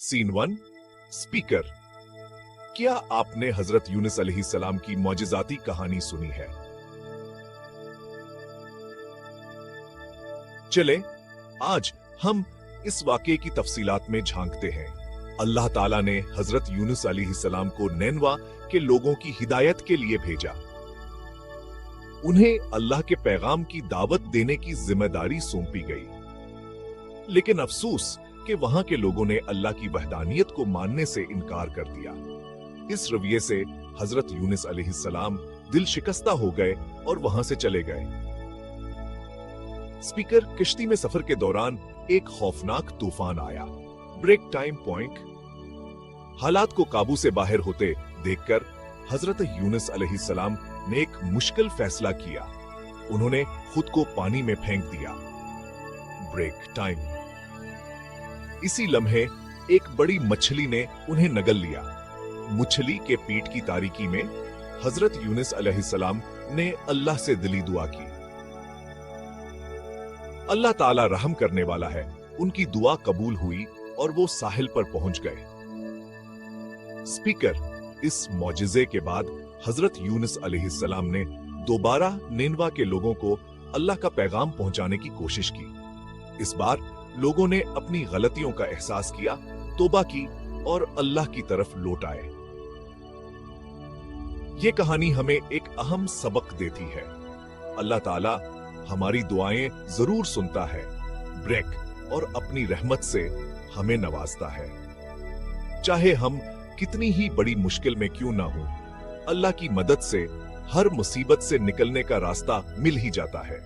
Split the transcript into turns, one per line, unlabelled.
Scene 1 speaker. क्या आपने हजरत यूनुस अलैहिस्सलाम की मौजिज़ाती कहानी सुनी है? चले आज हम इस वाक़े की तफसीलात में झांकते हैं। अल्लाह ताला ने हजरत यूनुस अलैहिस्सलाम को नैनवा के लोगों की हिदायत के लिए भेजा। उन्हें अल्लाह के पैगाम की दावत देने की जिम्मेदारी सौंपी गई, लेकिन अफसोस कि वहां के लोगों ने अल्लाह की वहदानियत को मानने से इनकार कर दिया। इस रवैये से हजरत यूनुस अलैहिस्सलाम दिल शिकस्ता हो गए और वहां से चले गए। स्पीकर। किश्ती में सफर के दौरान एक खौफनाक तूफान आया। Break time point. हालात को काबू से बाहर होते देखकर हजरत यूनुस अलैहिस्सलाम ने एक मुश्किल फैसला किया। उन्होंने खुद को पानी में फेंक दिया। Break time. इसी लम्हे एक बड़ी मछली ने उन्हें नगल लिया। मछली के पेट की तारीकी में हजरत यूनुस अलैहिस्सलाम ने अल्लाह से दिली दुआ की। अल्लाह ताला रहम करने वाला है। उनकी दुआ कबूल हुई और वो साहिल पर पहुंच गए। स्पीकर। इस मौजिज़े के बाद हजरत यूनुस अलैहिस्सलाम ने दोबारा निनवा के लोगों को अल्लाह का पैगाम पहुंचाने की कोशिश की। इस बार लोगों ने अपनी गलतियों का एहसास किया, तौबा की और अल्लाह की तरफ लौट आए। ये कहानी हमें एक अहम सबक देती है। अल्लाह ताला हमारी दुआएं जरूर सुनता है, ब्रेक और अपनी रहमत से हमें नवाजता है। चाहे हम कितनी ही बड़ी मुश्किल में क्यों ना हो, अल्लाह की मदद से हर मुसीबत से निकलने का रास्ता मिल ही जाता है।